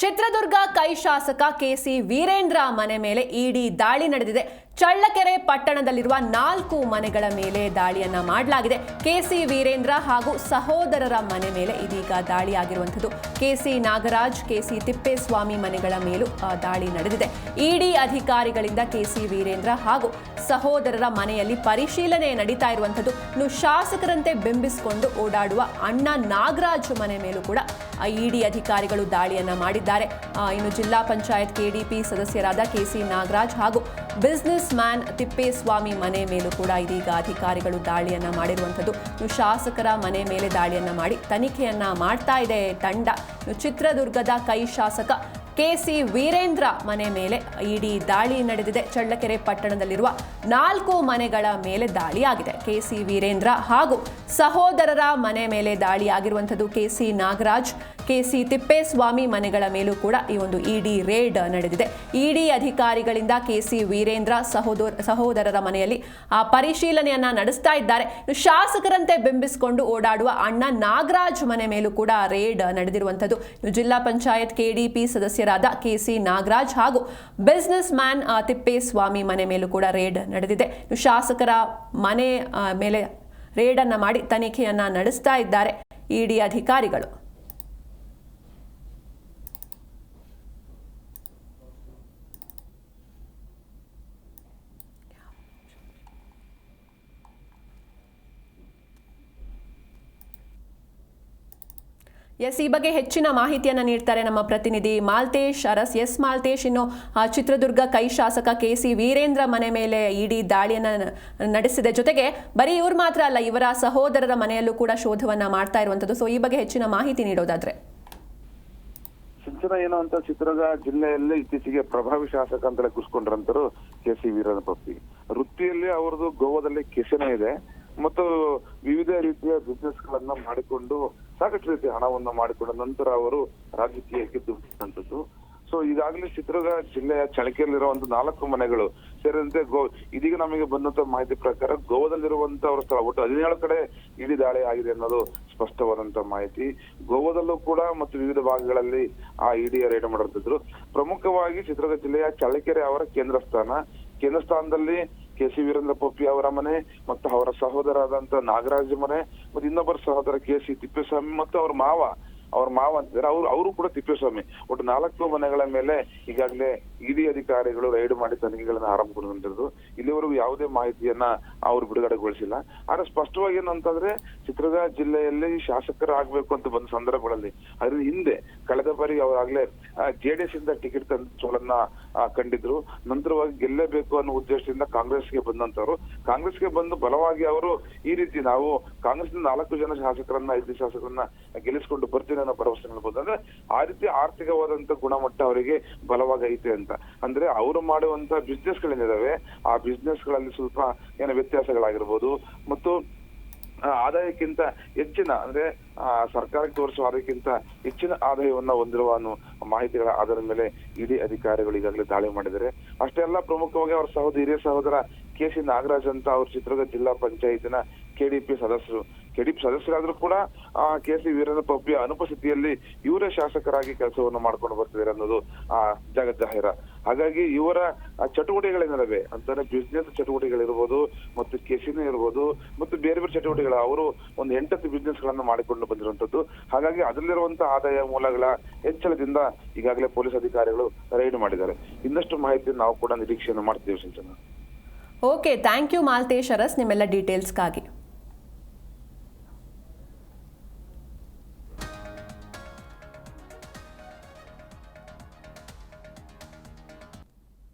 ಚಿತ್ರದುರ್ಗ ಕೈ ಶಾಸಕ ಕೆಸಿ ವೀರೇಂದ್ರ ಮನೆ ಮೇಲೆ ಇಡಿ ದಾಳಿ ನಡೆದಿದೆ. ಚಳ್ಳಕೆರೆ ಪಟ್ಟಣದಲ್ಲಿರುವ 4 ಮನೆಗಳ ಮೇಲೆ ದಾಳಿಯನ್ನ ಮಾಡಲಾಗಿದೆ. ಕೆಸಿ ವೀರೇಂದ್ರ ಹಾಗೂ ಸಹೋದರರ ಮನೆ ಮೇಲೆ ಇದೀಗ ದಾಳಿಯಾಗಿರುವಂಥದ್ದು. ಕೆಸಿ ನಾಗರಾಜ್, ಕೆಸಿ ತಿಪ್ಪೇಸ್ವಾಮಿ ಮನೆಗಳ ಮೇಲೂ ದಾಳಿ ನಡೆದಿದೆ. ಇಡಿ ಅಧಿಕಾರಿಗಳಿಂದ ಕೆಸಿ ವೀರೇಂದ್ರ ಹಾಗೂ ಸಹೋದರರ ಮನೆಯಲ್ಲಿ ಪರಿಶೀಲನೆ ನಡೀತಾ ಇರುವಂಥದ್ದು. ಇನ್ನು ಶಾಸಕರಂತೆ ಬಿಂಬಿಸಿಕೊಂಡು ಓಡಾಡುವ ಅಣ್ಣ ನಾಗರಾಜ್ ಮನೆ ಮೇಲೂ ಕೂಡ ಇಡಿ ಅಧಿಕಾರಿಗಳು ದಾಳಿಯನ್ನ ಮಾಡಿದ್ದಾರೆ. ಇನ್ನು ಜಿಲ್ಲಾ ಪಂಚಾಯತ್ ಕೆಡಿಪಿ ಸದಸ್ಯರಾದ ಕೆಸಿ ನಾಗರಾಜ್ ಹಾಗೂ ಬಿಸಿನೆಸ್ ಮ್ಯಾನ್ ತಿಪ್ಪೇಸ್ವಾಮಿ ಮನೆ ಮೇಲೂ ಕೂಡ ಇದೀಗ ಅಧಿಕಾರಿಗಳು ದಾಳಿಯನ್ನ ಮಾಡಿರುವಂಥದ್ದು. ಇನ್ನು ಶಾಸಕರ ಮನೆ ಮೇಲೆ ದಾಳಿಯನ್ನ ಮಾಡಿ ತನಿಖೆಯನ್ನ ಮಾಡ್ತಾ ಇದೆ ತಂಡ. ಚಿತ್ರದುರ್ಗದ ಕೈ ಶಾಸಕ ಕೆಸಿ ವೀರೇಂದ್ರ ಮನೆ ಮೇಲೆ ಇಡಿ ದಾಳಿ ನಡೆದಿದೆ. ಚಳ್ಳಕೆರೆ ಪಟ್ಟಣದಲ್ಲಿರುವ 4 ಮನೆಗಳ ಮೇಲೆ ದಾಳಿಯಾಗಿದೆ. ಕೆಸಿ ವೀರೇಂದ್ರ ಹಾಗೂ ಸಹೋದರರ ಮನೆ ಮೇಲೆ ದಾಳಿಯಾಗಿರುವಂಥದ್ದು. ಕೆಸಿ ನಾಗರಾಜ್, ಕೆಸಿ ತಿಪ್ಪೇಸ್ವಾಮಿ ಮನೆಗಳ ಮೇಲೂ ಕೂಡ ಈ ಒಂದು ಇಡಿ ರೇಡ್ ನಡೆದಿದೆ. ಇಡಿ ಅಧಿಕಾರಿಗಳಿಂದ ಕೆಸಿ ವೀರೇಂದ್ರ ಸಹೋದರರ ಮನೆಯಲ್ಲಿ ಪರಿಶೀಲನೆಯನ್ನ ನಡೆಸ್ತಾ ಇದ್ದಾರೆ. ಶಾಸಕರಂತೆ ಬಿಂಬಿಸಿಕೊಂಡು ಓಡಾಡುವ ಅಣ್ಣ ನಾಗರಾಜ್ ಮನೆ ಮೇಲೂ ಕೂಡ ರೇಡ್ ನಡೆದಿರುವಂಥದ್ದು. ಜಿಲ್ಲಾ ಪಂಚಾಯತ್ ಕೆಡಿಪಿ ಸದಸ್ಯರಾದ ಕೆಸಿ ನಾಗರಾಜ್ ಹಾಗೂ ಬಿಸಿನೆಸ್ ಮ್ಯಾನ್ ತಿಪ್ಪೇಸ್ವಾಮಿ ಮನೆ ಮೇಲೂ ಕೂಡ ರೇಡ್ ನಡೆದಿದೆ. ಶಾಸಕರ ಮನೆ ಮೇಲೆ ರೇಡ್ ಅನ್ನ ಮಾಡಿ ತನಿಖೆಯನ್ನ ನಡೆಸ್ತಾ ಇದ್ದಾರೆ ಇಡಿ ಅಧಿಕಾರಿಗಳು. ಈ ಬಗ್ಗೆ ಹೆಚ್ಚಿನ ಮಾಹಿತಿಯನ್ನು ನೀಡ್ತಾರೆ ನಮ್ಮ ಪ್ರತಿನಿಧಿ ಮಾಲ್ತೇಶ್ ಅರಸ್. ಮಾಲ್ತೇಶ್, ಇನ್ನು ಚಿತ್ರದುರ್ಗ ಕೈ ಶಾಸಕ ಕೆಸಿ ವೀರೇಂದ್ರ ಮನೆ ಮೇಲೆ ಇಡಿ ದಾಳಿಯನ್ನು ನಡೆಸಿದೆ. ಜೊತೆಗೆ ಬರೀ ಇವ್ರು ಮಾತ್ರ ಅಲ್ಲ, ಇವರ ಸಹೋದರರ ಮನೆಯಲ್ಲೂ ಕೂಡ ಶೋಧವನ್ನ ಮಾಡ್ತಾ ಇರುವಂತದ್ದು. ಸೊ ಈ ಬಗ್ಗೆ ಹೆಚ್ಚಿನ ಮಾಹಿತಿ ನೀಡೋದಾದ್ರೆ ಸಿಂಚನ ಏನು ಅಂತ, ಚಿತ್ರದುರ್ಗ ಜಿಲ್ಲೆಯಲ್ಲಿ ಇತ್ತೀಚೆಗೆ ಪ್ರಭಾವಿ ಶಾಸಕ ಅಂತಲೇ ಕೂರಿಸ್ಕೊಂಡ್ರಂತರು ಕೆಸಿ ವೀರೇಂದ್ರ ಪಪ್ಪಿ. ವೃತ್ತಿಯಲ್ಲಿ ಅವರದು ಗೋವಾದಲ್ಲಿ ಕೆಸೆನೇ ಇದೆ ಮತ್ತು ವಿವಿಧ ರೀತಿಯ ಬಿಸ್ನೆಸ್ ಗಳನ್ನ ಮಾಡಿಕೊಂಡು ಸಾಕಷ್ಟು ರೀತಿಯ ಹಣವನ್ನ ಮಾಡಿಕೊಂಡ ನಂತರ ಅವರು ರಾಜಕೀಯಕ್ಕೆ ದುಡ್ಡಿದಂತದ್ದು. ಸೊ ಈಗಾಗಲೇ ಚಿತ್ರದುರ್ಗ ಜಿಲ್ಲೆಯ ಚಳ್ಳಕೆರೆಯಲ್ಲಿರುವಂತ 4 ಮನೆಗಳು ಸೇರಿದಂತೆ ಇದೀಗ ನಮಗೆ ಬಂದಂತ ಮಾಹಿತಿ ಪ್ರಕಾರ ಗೋವಾದಲ್ಲಿರುವಂತ ಅವರ ಸ್ಥಳ ಒಟ್ಟು 17 ಕಡೆ ಇಡಿ ದಾಳಿ ಆಗಿದೆ ಅನ್ನೋದು ಸ್ಪಷ್ಟವಾದಂತ ಮಾಹಿತಿ. ಗೋವಾದಲ್ಲೂ ಕೂಡ ಮತ್ತು ವಿವಿಧ ಭಾಗಗಳಲ್ಲಿ ಆ ಇಡಿಯ ರೇಡ್ ಮಾಡಿರ್ತಿದ್ರು. ಪ್ರಮುಖವಾಗಿ ಚಿತ್ರದುರ್ಗ ಜಿಲ್ಲೆಯ ಚಳ್ಳಕೆರೆ ಅವರ ಕೇಂದ್ರ ಸ್ಥಾನದಲ್ಲಿ ಕೆಸಿ ವೀರೇಂದ್ರ ಪಪ್ಪಿ ಅವರ ಮನೆ ಮತ್ತು ಅವರ ಸಹೋದರ ನಾಗರಾಜ್ ಮನೆ ಮತ್ತು ಇನ್ನೊಬ್ಬರ ಸಹೋದರ ಕೆಸಿ ತಿಪ್ಪೇಸ್ವಾಮಿ ಮತ್ತು ಅವ್ರ ಮಾವ ಅಂತಿದ್ದಾರೆ, ಅವರು ಕೂಡ ತಿಪ್ಪೇಸ್ವಾಮಿ. ಒಟ್ಟು 4 ಮನೆಗಳ ಮೇಲೆ ಈಗಾಗಲೇ ಇಡಿ ಅಧಿಕಾರಿಗಳು ರೈಡ್ ಮಾಡಿ ತನಿಖೆಗಳನ್ನ ಆರಂಭಗೊಂಡಿರೋದು. ಇಲ್ಲಿವರೆಗೂ ಯಾವುದೇ ಮಾಹಿತಿಯನ್ನ ಅವರು ಬಿಡುಗಡೆಗೊಳಿಸಿಲ್ಲ. ಆದ್ರೆ ಸ್ಪಷ್ಟವಾಗಿ ಏನಂತಂದ್ರೆ, ಚಿತ್ರದುರ್ಗ ಜಿಲ್ಲೆಯಲ್ಲಿ ಶಾಸಕರಾಗಬೇಕು ಅಂತ ಬಂದ ಸಂದರ್ಭಗಳಲ್ಲಿ ಅದ್ರ ಹಿಂದೆ ಕಳೆದ ಬಾರಿ ಅವರಾಗ್ಲೇ ಜೆಡಿಎಸ್ ಇಂದ ಟಿಕೆಟ್ ತಂದನ್ನ ಕಂಡಿದ್ರು. ನಂತರವಾಗಿ ಗೆಲ್ಲಬೇಕು ಅನ್ನೋ ಉದ್ದೇಶದಿಂದ ಕಾಂಗ್ರೆಸ್ಗೆ ಬಂದಂತವ್ರು. ಕಾಂಗ್ರೆಸ್ಗೆ ಬಂದು ಬಲವಾಗಿ ಅವರು ಈ ರೀತಿ ನಾವು ಕಾಂಗ್ರೆಸ್ 4 ಜನ ಶಾಸಕರನ್ನ 5 ಶಾಸಕರನ್ನ ಗೆಲ್ಲಿಸಿಕೊಂಡು ಬರ್ತೀನಿ ಅನ್ನೋ ಭರವಸೆ ನೀಡಬಹುದು. ಅಂದ್ರೆ ಆ ರೀತಿ ಆರ್ಥಿಕವಾದಂತ ಗುಣಮಟ್ಟ ಅವರಿಗೆ ಬಲವಾಗಿ ಐತೆ ಅಂತ. ಅಂದ್ರೆ ಅವರು ಮಾಡುವಂತ ಬಿಸ್ನೆಸ್ ಗಳೇನಿದಾವೆ ಆ ಬಿಸ್ನೆಸ್ ಗಳಲ್ಲಿ ಸ್ವಲ್ಪ ಏನೋ ವ್ಯತ್ಯಾಸಗಳಾಗಿರ್ಬೋದು ಮತ್ತು ಆದಾಯಕ್ಕಿಂತ ಹೆಚ್ಚಿನ ಅಂದ್ರೆ ಸರ್ಕಾರಕ್ಕೆ ತೋರಿಸುವ ಆದಾಯಕ್ಕಿಂತ ಹೆಚ್ಚಿನ ಆದಾಯವನ್ನ ಹೊಂದಿರುವ ಮಾಹಿತಿಗಳ ಆಧಾರದ ಮೇಲೆ ಇಡಿ ಅಧಿಕಾರಿಗಳು ಈಗಾಗಲೇ ದಾಳಿ ಮಾಡಿದ್ದಾರೆ. ಅಷ್ಟೇ ಅಲ್ಲ, ಪ್ರಮುಖವಾಗಿ ಅವರ ಹಿರಿಯ ಸಹೋದರ ಕೆಸಿ ನಾಗರಾಜ್ ಅಂತ ಅವ್ರ ಚಿತ್ರದುರ್ಗ ಜಿಲ್ಲಾ ಪಂಚಾಯತಿನ ಕೆಡಿಪಿ ಸದಸ್ಯರಾದ್ರೂ ಕೂಡ ಕೆಸಿ ವೀರೇಂದ್ರ ಪಪ್ಪಿಯ ಅನುಪಸ್ಥಿತಿಯಲ್ಲಿ ಇವರೇ ಶಾಸಕರಾಗಿ ಕೆಲಸವನ್ನು ಮಾಡ್ಕೊಂಡು ಬರ್ತಿದ್ದಾರೆ ಅನ್ನೋದು ಜಗಜ್ಜಾಹಿರ. ಹಾಗಾಗಿ ಇವರ ಚಟುವಟಿಕೆಗಳೇನಿದಾವೆ ಅಂತಾನೆ ಬಿಸ್ನೆಸ್ ಚಟುವಟಿಕೆಗಳಿರ್ಬೋದು ಮತ್ತು ಕೆಸಿನೇ ಇರ್ಬೋದು ಮತ್ತು ಬೇರೆ ಬೇರೆ ಚಟುವಟಿಕೆಗಳು ಅವರು ಒಂದು 8 ಬಿಸ್ನೆಸ್ ಗಳನ್ನ ಮಾಡಿಕೊಂಡು ಬಂದಿರುವಂತದ್ದು. ಹಾಗಾಗಿ ಅದರಲ್ಲಿರುವಂತಹ ಆದಾಯ ಮೂಲಗಳ ಹೆಚ್ಚಳದಿಂದ ಈಗಾಗಲೇ ಪೊಲೀಸ್ ಅಧಿಕಾರಿಗಳು ರೈಡ್ ಮಾಡಿದ್ದಾರೆ. ಇನ್ನಷ್ಟು ಮಾಹಿತಿ ನಾವು ಕೂಡ ನಿರೀಕ್ಷೆಯನ್ನು ಮಾಡ್ತೀವಿ Sinchana. Okay, thank you Malthesh Aras ನಿಮ್ಮೆಲ್ಲ ಡೀಟೇಲ್ಸ್ಗಾಗಿ.